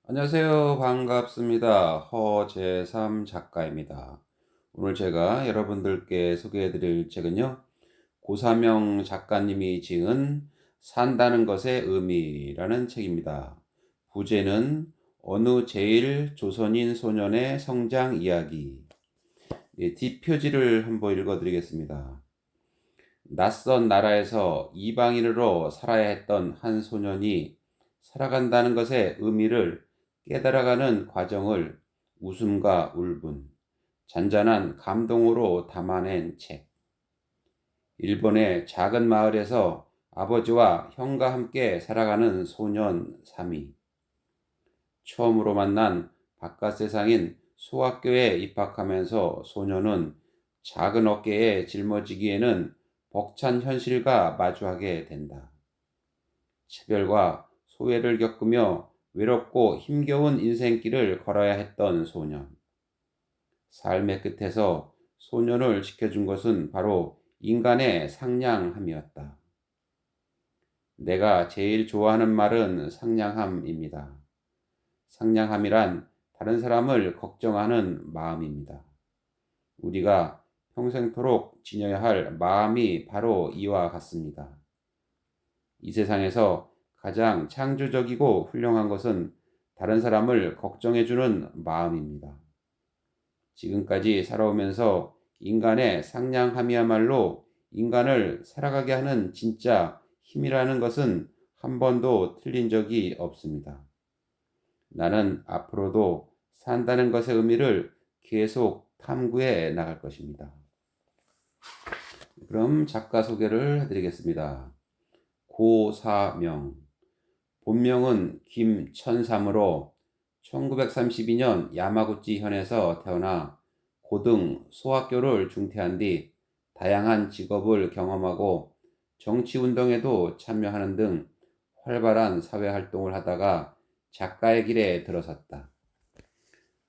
안녕하세요. 반갑습니다. 허재삼 작가입니다. 오늘 제가 여러분들께 소개해 드릴 책은요. 고사명 작가님이 지은 산다는 것의 의미라는 책입니다. 부제는 어느 제일 조선인 소년의 성장 이야기. 뒷표지를 한번 읽어 드리겠습니다. 낯선 나라에서 이방인으로 살아야 했던 한 소년이 살아간다는 것의 의미를 깨달아가는 과정을 웃음과 울분, 잔잔한 감동으로 담아낸 책. 일본의 작은 마을에서 아버지와 형과 함께 살아가는 소년 3이 처음으로 만난 바깥 세상인 소학교에 입학하면서 소년은 작은 어깨에 짊어지기에는 벅찬 현실과 마주하게 된다. 차별과 소외를 겪으며 외롭고 힘겨운 인생길을 걸어야 했던 소년. 삶의 끝에서 소년을 지켜준 것은 바로 인간의 상냥함이었다. 내가 제일 좋아하는 말은 상냥함입니다. 상냥함이란 다른 사람을 걱정하는 마음입니다. 우리가 평생토록 지녀야 할 마음이 바로 이와 같습니다. 이 세상에서 가장 창조적이고 훌륭한 것은 다른 사람을 걱정해주는 마음입니다. 지금까지 살아오면서 인간의 상냥함이야말로 인간을 살아가게 하는 진짜 힘이라는 것은 한 번도 틀린 적이 없습니다. 나는 앞으로도 산다는 것의 의미를 계속 탐구해 나갈 것입니다. 그럼 작가 소개를 해드리겠습니다. 고사명. 본명은 김천삼으로 1932년 야마구치 현에서 태어나 고등 소학교를 중퇴한 뒤 다양한 직업을 경험하고 정치운동에도 참여하는 등 활발한 사회활동을 하다가 작가의 길에 들어섰다.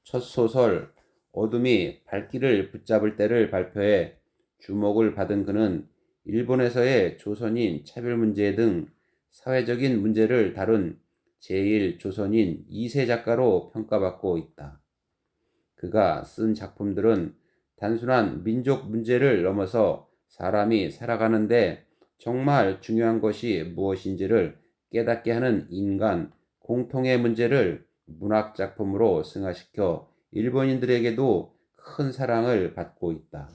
첫 소설 어둠이 발길을 붙잡을 때를 발표해 주목을 받은 그는 일본에서의 조선인 차별 문제 등 사회적인 문제를 다룬 제1조선인 2세 작가로 평가받고 있다. 그가 쓴 작품들은 단순한 민족 문제를 넘어서 사람이 살아가는데 정말 중요한 것이 무엇인지를 깨닫게 하는 인간 공통의 문제를 문학 작품으로 승화시켜 일본인들에게도 큰 사랑을 받고 있다.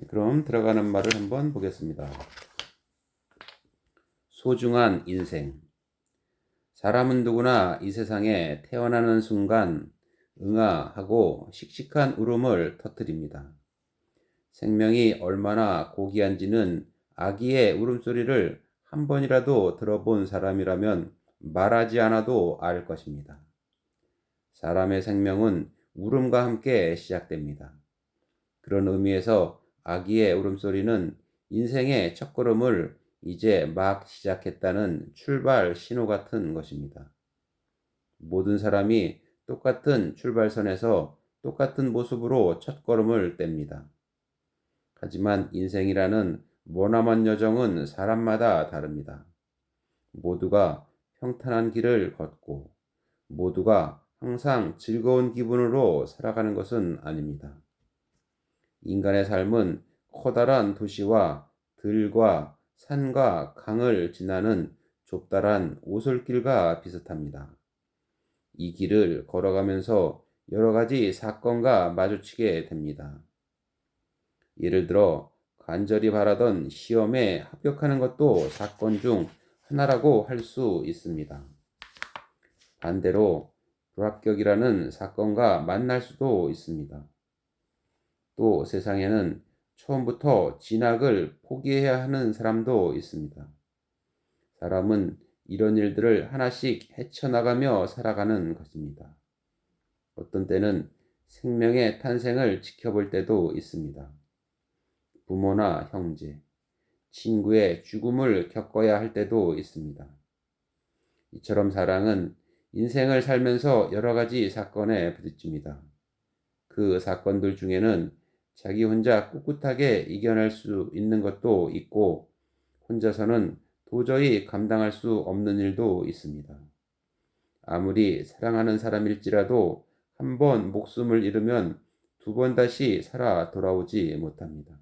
그럼 들어가는 말을 한번 보겠습니다. 소중한 인생. 사람은 누구나 이 세상에 태어나는 순간 응아하고 씩씩한 울음을 터뜨립니다. 생명이 얼마나 고귀한지는 아기의 울음소리를 한 번이라도 들어본 사람이라면 말하지 않아도 알 것입니다. 사람의 생명은 울음과 함께 시작됩니다. 그런 의미에서 아기의 울음소리는 인생의 첫걸음을 이제 막 시작했다는 출발 신호 같은 것입니다. 모든 사람이 똑같은 출발선에서 똑같은 모습으로 첫걸음을 뗍니다. 하지만 인생이라는 머나먼 여정은 사람마다 다릅니다. 모두가 평탄한 길을 걷고 모두가 항상 즐거운 기분으로 살아가는 것은 아닙니다. 인간의 삶은 커다란 도시와 들과 산과 강을 지나는 좁다란 오솔길과 비슷합니다. 이 길을 걸어가면서 여러 가지 사건과 마주치게 됩니다. 예를 들어 간절히 바라던 시험에 합격하는 것도 사건 중 하나라고 할 수 있습니다. 반대로 불합격이라는 사건과 만날 수도 있습니다. 또 세상에는 처음부터 진학을 포기해야 하는 사람도 있습니다. 사람은 이런 일들을 하나씩 헤쳐나가며 살아가는 것입니다. 어떤 때는 생명의 탄생을 지켜볼 때도 있습니다. 부모나 형제, 친구의 죽음을 겪어야 할 때도 있습니다. 이처럼 사랑은 인생을 살면서 여러 가지 사건에 부딪힙니다. 그 사건들 중에는 자기 혼자 꿋꿋하게 이겨낼 수 있는 것도 있고 혼자서는 도저히 감당할 수 없는 일도 있습니다. 아무리 사랑하는 사람일지라도 한 번 목숨을 잃으면 두 번 다시 살아 돌아오지 못합니다.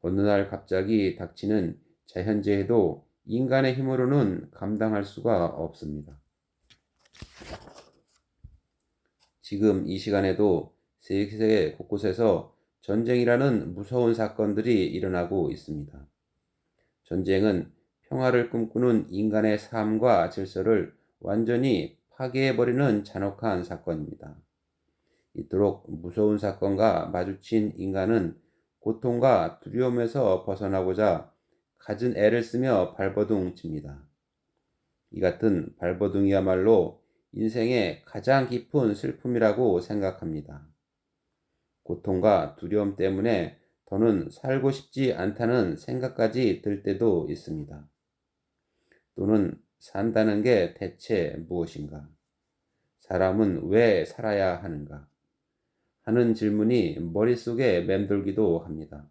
어느 날 갑자기 닥치는 자연재해도 인간의 힘으로는 감당할 수가 없습니다. 지금 이 시간에도 세계 곳곳에서 전쟁이라는 무서운 사건들이 일어나고 있습니다. 전쟁은 평화를 꿈꾸는 인간의 삶과 질서를 완전히 파괴해버리는 잔혹한 사건입니다. 이토록 무서운 사건과 마주친 인간은 고통과 두려움에서 벗어나고자 갖은 애를 쓰며 발버둥 칩니다. 이 같은 발버둥이야말로 인생의 가장 깊은 슬픔이라고 생각합니다. 고통과 두려움 때문에 더는 살고 싶지 않다는 생각까지 들 때도 있습니다. 또는 산다는 게 대체 무엇인가? 사람은 왜 살아야 하는가? 하는 질문이 머릿속에 맴돌기도 합니다.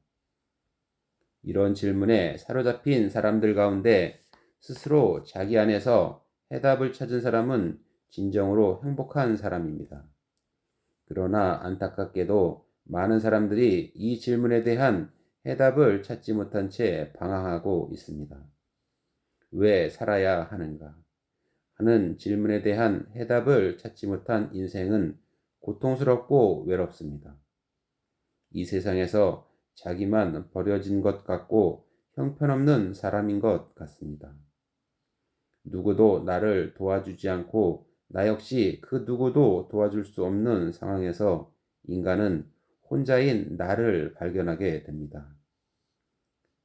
이런 질문에 사로잡힌 사람들 가운데 스스로 자기 안에서 해답을 찾은 사람은 진정으로 행복한 사람입니다. 그러나 안타깝게도 많은 사람들이 이 질문에 대한 해답을 찾지 못한 채 방황하고 있습니다. 왜 살아야 하는가? 하는 질문에 대한 해답을 찾지 못한 인생은 고통스럽고 외롭습니다. 이 세상에서 자기만 버려진 것 같고 형편없는 사람인 것 같습니다. 누구도 나를 도와주지 않고 나 역시 그 누구도 도와줄 수 없는 상황에서 인간은 혼자인 나를 발견하게 됩니다.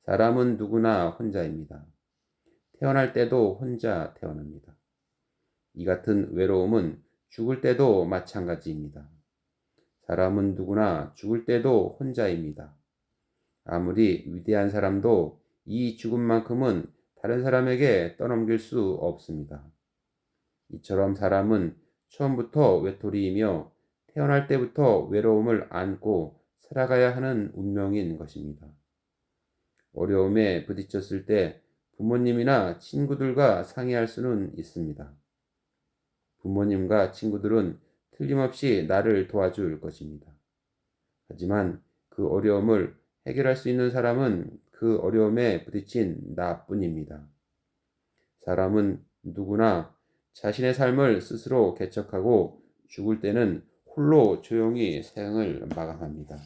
사람은 누구나 혼자입니다. 태어날 때도 혼자 태어납니다. 이 같은 외로움은 죽을 때도 마찬가지입니다. 사람은 누구나 죽을 때도 혼자입니다. 아무리 위대한 사람도 이 죽음만큼은 다른 사람에게 떠넘길 수 없습니다. 이처럼 사람은 처음부터 외톨이이며 태어날 때부터 외로움을 안고 살아가야 하는 운명인 것입니다. 어려움에 부딪혔을 때 부모님이나 친구들과 상의할 수는 있습니다. 부모님과 친구들은 틀림없이 나를 도와줄 것입니다. 하지만 그 어려움을 해결할 수 있는 사람은 그 어려움에 부딪힌 나뿐입니다. 사람은 누구나 자신의 삶을 스스로 개척하고 죽을 때는 홀로 조용히 생을 마감합니다.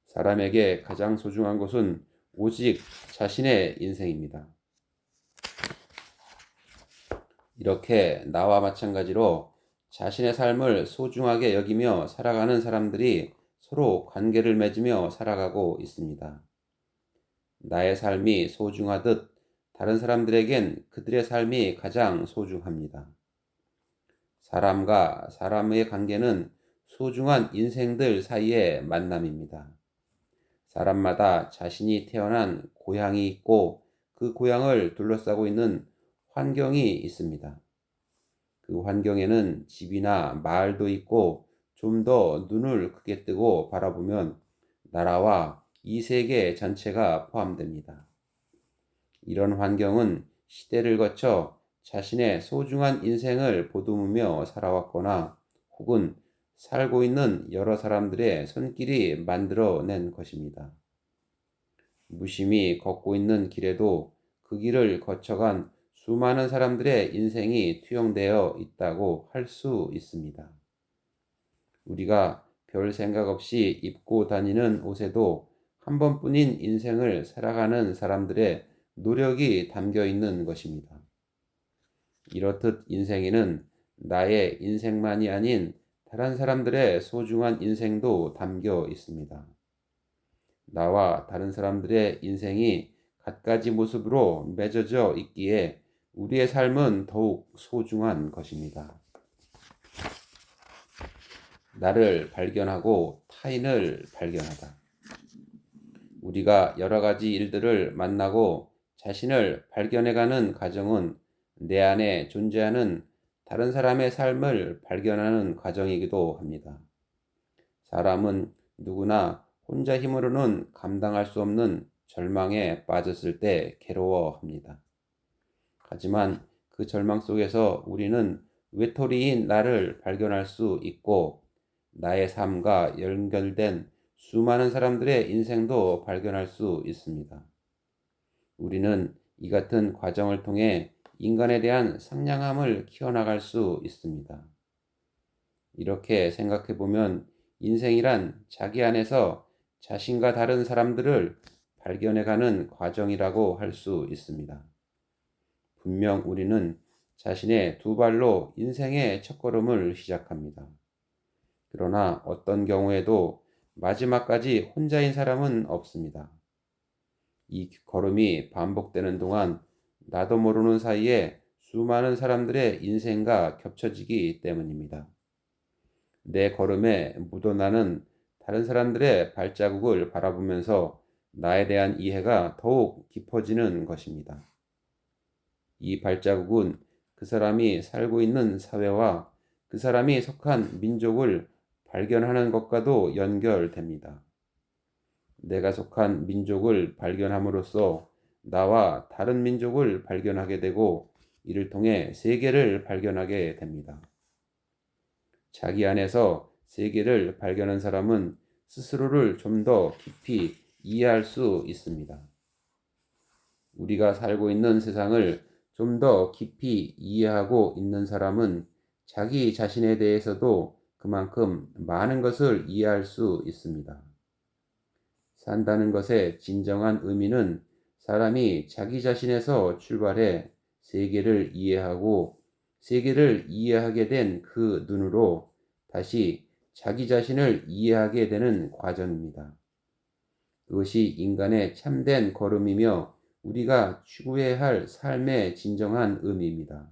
사람에게 가장 소중한 것은 오직 자신의 인생입니다. 이렇게 나와 마찬가지로 자신의 삶을 소중하게 여기며 살아가는 사람들이 서로 관계를 맺으며 살아가고 있습니다. 나의 삶이 소중하듯 다른 사람들에겐 그들의 삶이 가장 소중합니다. 사람과 사람의 관계는 소중한 인생들 사이의 만남입니다. 사람마다 자신이 태어난 고향이 있고 그 고향을 둘러싸고 있는 환경이 있습니다. 그 환경에는 집이나 마을도 있고 좀 더 눈을 크게 뜨고 바라보면 나라와 이 세계 전체가 포함됩니다. 이런 환경은 시대를 거쳐 자신의 소중한 인생을 보듬으며 살아왔거나 혹은 살고 있는 여러 사람들의 손길이 만들어낸 것입니다. 무심히 걷고 있는 길에도 그 길을 거쳐간 수많은 사람들의 인생이 투영되어 있다고 할 수 있습니다. 우리가 별 생각 없이 입고 다니는 옷에도 한 번뿐인 인생을 살아가는 사람들의 노력이 담겨 있는 것입니다. 이렇듯 인생에는 나의 인생만이 아닌 다른 사람들의 소중한 인생도 담겨 있습니다. 나와 다른 사람들의 인생이 갖가지 모습으로 맺어져 있기에 우리의 삶은 더욱 소중한 것입니다. 나를 발견하고 타인을 발견하다. 우리가 여러 가지 일들을 만나고 자신을 발견해가는 과정은 내 안에 존재하는 다른 사람의 삶을 발견하는 과정이기도 합니다. 사람은 누구나 혼자 힘으로는 감당할 수 없는 절망에 빠졌을 때 괴로워합니다. 하지만 그 그 절망 속에서 우리는 외톨이인 나를 발견할 수 있고 나의 삶과 연결된 수많은 사람들의 인생도 발견할 수 있습니다. 우리는 이 같은 과정을 통해 인간에 대한 상냥함을 키워나갈 수 있습니다. 이렇게 생각해 보면 인생이란 자기 안에서 자신과 다른 사람들을 발견해가는 과정이라고 할 수 있습니다. 분명 우리는 자신의 두 발로 인생의 첫걸음을 시작합니다. 그러나 어떤 경우에도 마지막까지 혼자인 사람은 없습니다. 이 걸음이 반복되는 동안 나도 모르는 사이에 수많은 사람들의 인생과 겹쳐지기 때문입니다. 내 걸음에 묻어나는 다른 사람들의 발자국을 바라보면서 나에 대한 이해가 더욱 깊어지는 것입니다. 이 발자국은 그 사람이 살고 있는 사회와 그 사람이 속한 민족을 발견하는 것과도 연결됩니다. 내가 속한 민족을 발견함으로써 나와 다른 민족을 발견하게 되고 이를 통해 세계를 발견하게 됩니다. 자기 안에서 세계를 발견한 사람은 스스로를 좀 더 깊이 이해할 수 있습니다. 우리가 살고 있는 세상을 좀 더 깊이 이해하고 있는 사람은 자기 자신에 대해서도 그만큼 많은 것을 이해할 수 있습니다. 산다는 것의 진정한 의미는 사람이 자기 자신에서 출발해 세계를 이해하고 세계를 이해하게 된 그 눈으로 다시 자기 자신을 이해하게 되는 과정입니다. 그것이 인간의 참된 걸음이며 우리가 추구해야 할 삶의 진정한 의미입니다.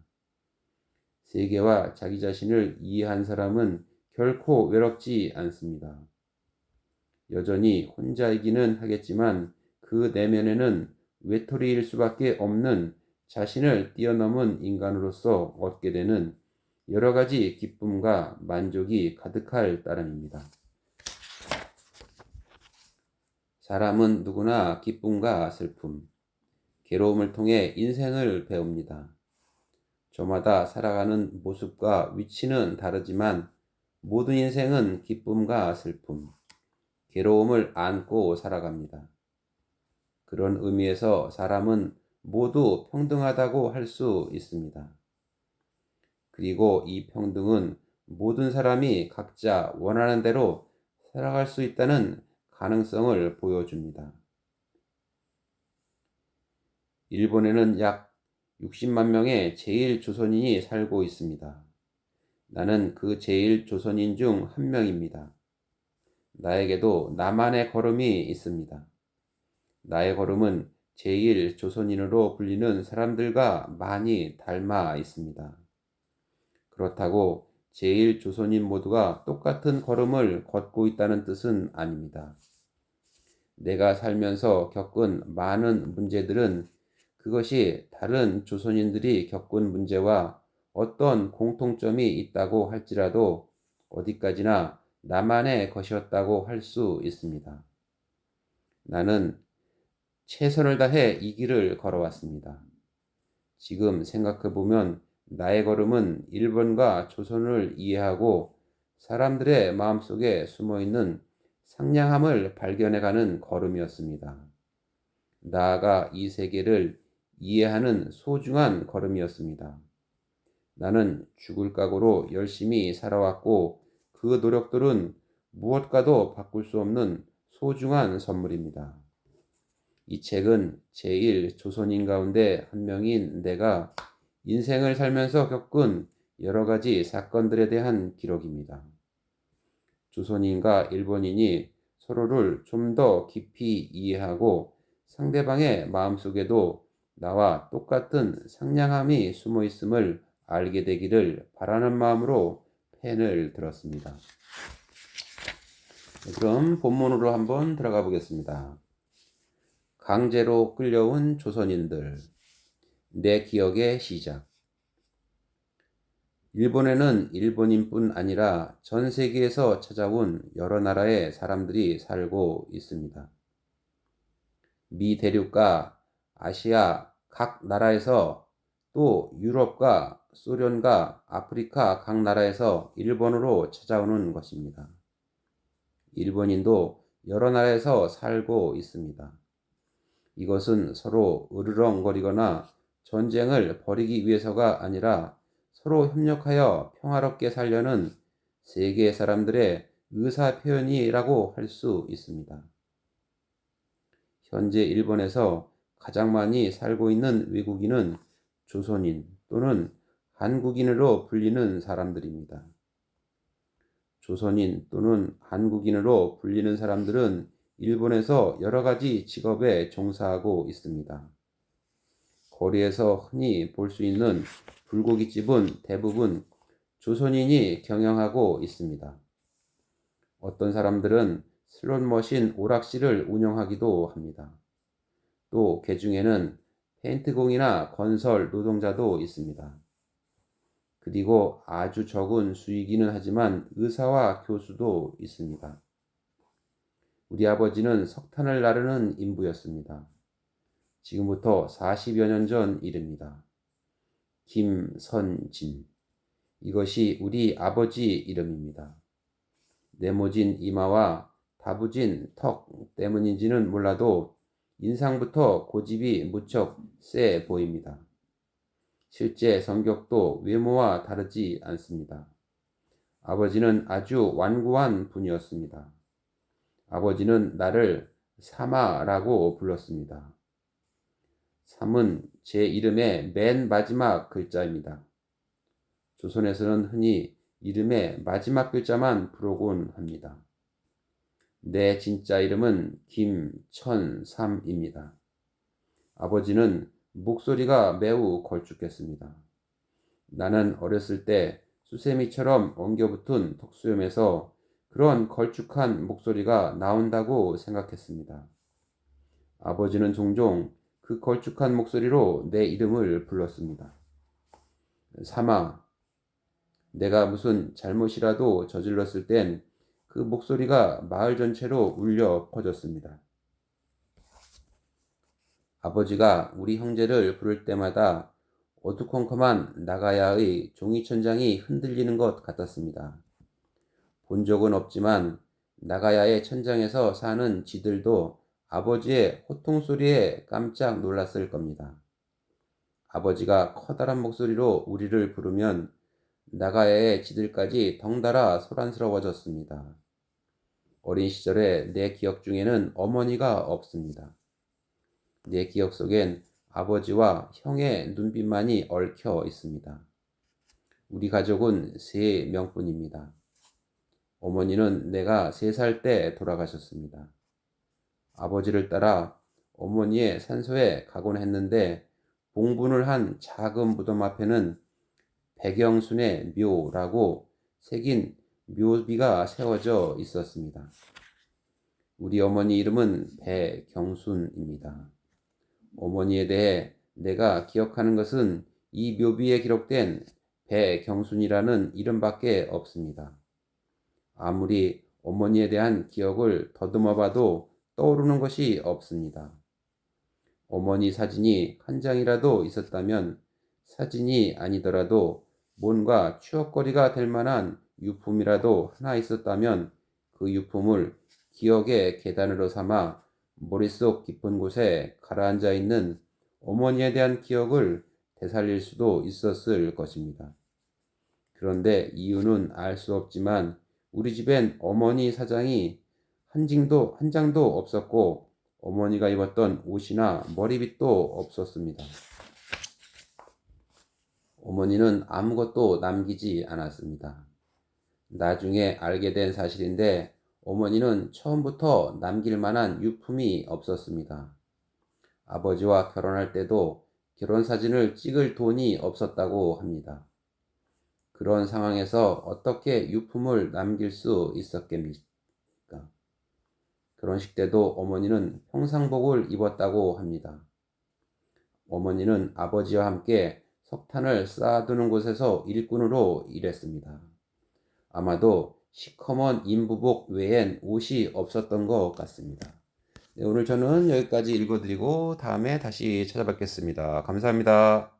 세계와 자기 자신을 이해한 사람은 결코 외롭지 않습니다. 여전히 혼자이기는 하겠지만 그 내면에는 외톨이일 수밖에 없는 자신을 뛰어넘은 인간으로서 얻게 되는 여러 가지 기쁨과 만족이 가득할 따름입니다. 사람은 누구나 기쁨과 슬픔, 괴로움을 통해 인생을 배웁니다. 저마다 살아가는 모습과 위치는 다르지만 모든 인생은 기쁨과 슬픔, 괴로움을 안고 살아갑니다. 그런 의미에서 사람은 모두 평등하다고 할 수 있습니다. 그리고 이 평등은 모든 사람이 각자 원하는 대로 살아갈 수 있다는 가능성을 보여줍니다. 일본에는 약 60만 명의 제1조선인이 살고 있습니다. 나는 그 제1조선인 중 한 명입니다. 나에게도 나만의 걸음이 있습니다. 나의 걸음은 제1조선인으로 불리는 사람들과 많이 닮아 있습니다. 그렇다고 제1조선인 모두가 똑같은 걸음을 걷고 있다는 뜻은 아닙니다. 내가 살면서 겪은 많은 문제들은 그것이 다른 조선인들이 겪은 문제와 어떤 공통점이 있다고 할지라도 어디까지나 나만의 것이었다고 할 수 있습니다. 나는 최선을 다해 이 길을 걸어왔습니다. 지금 생각해보면 나의 걸음은 일본과 조선을 이해하고 사람들의 마음속에 숨어있는 상냥함을 발견해가는 걸음이었습니다. 나아가 이 세계를 이해하는 소중한 걸음이었습니다. 나는 죽을 각오로 열심히 살아왔고 그 노력들은 무엇과도 바꿀 수 없는 소중한 선물입니다. 이 책은 제1조선인 가운데 한 명인 내가 인생을 살면서 겪은 여러 가지 사건들에 대한 기록입니다. 조선인과 일본인이 서로를 좀 더 깊이 이해하고 상대방의 마음속에도 나와 똑같은 상냥함이 숨어 있음을 알게 되기를 바라는 마음으로 펜을 들었습니다. 그럼 본문으로 한번 들어가 보겠습니다. 강제로 끌려온 조선인들, 내 기억의 시작. 일본에는 일본인뿐 아니라 전 세계에서 찾아온 여러 나라의 사람들이 살고 있습니다. 미 대륙과 아시아 각 나라에서 또 유럽과 소련과 아프리카 각 나라에서 일본으로 찾아오는 것입니다. 일본인도 여러 나라에서 살고 있습니다. 이것은 서로 으르렁거리거나 전쟁을 벌이기 위해서가 아니라 서로 협력하여 평화롭게 살려는 세계 사람들의 의사 표현이라고 할 수 있습니다. 현재 일본에서 가장 많이 살고 있는 외국인은 조선인 또는 한국인으로 불리는 사람들입니다. 조선인 또는 한국인으로 불리는 사람들은 일본에서 여러 가지 직업에 종사하고 있습니다. 거리에서 흔히 볼 수 있는 불고기집은 대부분 조선인이 경영하고 있습니다. 어떤 사람들은 슬롯머신 오락실을 운영하기도 합니다. 또 개중에는 페인트공이나 건설 노동자도 있습니다. 그리고 아주 적은 수이기는 하지만 의사와 교수도 있습니다. 우리 아버지는 석탄을 나르는 인부였습니다. 지금부터 40여 년 전 일입니다. 김선진. 이것이 우리 아버지 이름입니다. 네모진 이마와 다부진 턱 때문인지는 몰라도 인상부터 고집이 무척 세 보입니다. 실제 성격도 외모와 다르지 않습니다. 아버지는 아주 완고한 분이었습니다. 아버지는 나를 사마라고 불렀습니다. 삼은 제 이름의 맨 마지막 글자입니다. 조선에서는 흔히 이름의 마지막 글자만 부르곤 합니다. 내 진짜 이름은 김천삼입니다. 아버지는 목소리가 매우 걸쭉했습니다. 나는 어렸을 때 수세미처럼 엉겨붙은 턱수염에서 그런 걸쭉한 목소리가 나온다고 생각했습니다. 아버지는 종종 그 걸쭉한 목소리로 내 이름을 불렀습니다. 삼아, 내가 무슨 잘못이라도 저질렀을 땐 그 목소리가 마을 전체로 울려 퍼졌습니다. 아버지가 우리 형제를 부를 때마다 어두컴컴한 나가야의 종이천장이 흔들리는 것 같았습니다. 본 적은 없지만 나가야의 천장에서 사는 쥐들도 아버지의 호통 소리에 깜짝 놀랐을 겁니다. 아버지가 커다란 목소리로 우리를 부르면 나가야의 쥐들까지 덩달아 소란스러워졌습니다. 어린 시절에 내 기억 중에는 어머니가 없습니다. 내 기억 속엔 아버지와 형의 눈빛만이 얽혀 있습니다. 우리 가족은 3명뿐입니다. 어머니는 내가 3살 때 돌아가셨습니다. 아버지를 따라 어머니의 산소에 가곤 했는데 봉분을 한 작은 무덤 앞에는 백영순의 묘라고 새긴 묘비가 세워져 있었습니다. 우리 어머니 이름은 배경순입니다. 어머니에 대해 내가 기억하는 것은 이 묘비에 기록된 배경순이라는 이름밖에 없습니다. 아무리 어머니에 대한 기억을 더듬어 봐도 떠오르는 것이 없습니다. 어머니 사진이 한 장이라도 있었다면 사진이 아니더라도 뭔가 추억거리가 될 만한 유품이라도 하나 있었다면 그 유품을 기억의 계단으로 삼아 머릿속 깊은 곳에 가라앉아 있는 어머니에 대한 기억을 되살릴 수도 있었을 것입니다. 그런데 이유는 알 수 없지만 우리 집엔 어머니 사장이 한 장도 없었고 어머니가 입었던 옷이나 머리빗도 없었습니다. 어머니는 아무것도 남기지 않았습니다. 나중에 알게 된 사실인데 어머니는 처음부터 남길 만한 유품이 없었습니다. 아버지와 결혼할 때도 결혼사진을 찍을 돈이 없었다고 합니다. 그런 상황에서 어떻게 유품을 남길 수 있었겠습니까? 결혼식 때도 어머니는 평상복을 입었다고 합니다. 어머니는 아버지와 함께 석탄을 쌓아두는 곳에서 일꾼으로 일했습니다. 아마도 시커먼 인부복 외엔 옷이 없었던 것 같습니다. 네, 오늘 저는 여기까지 읽어드리고 다음에 다시 찾아뵙겠습니다. 감사합니다.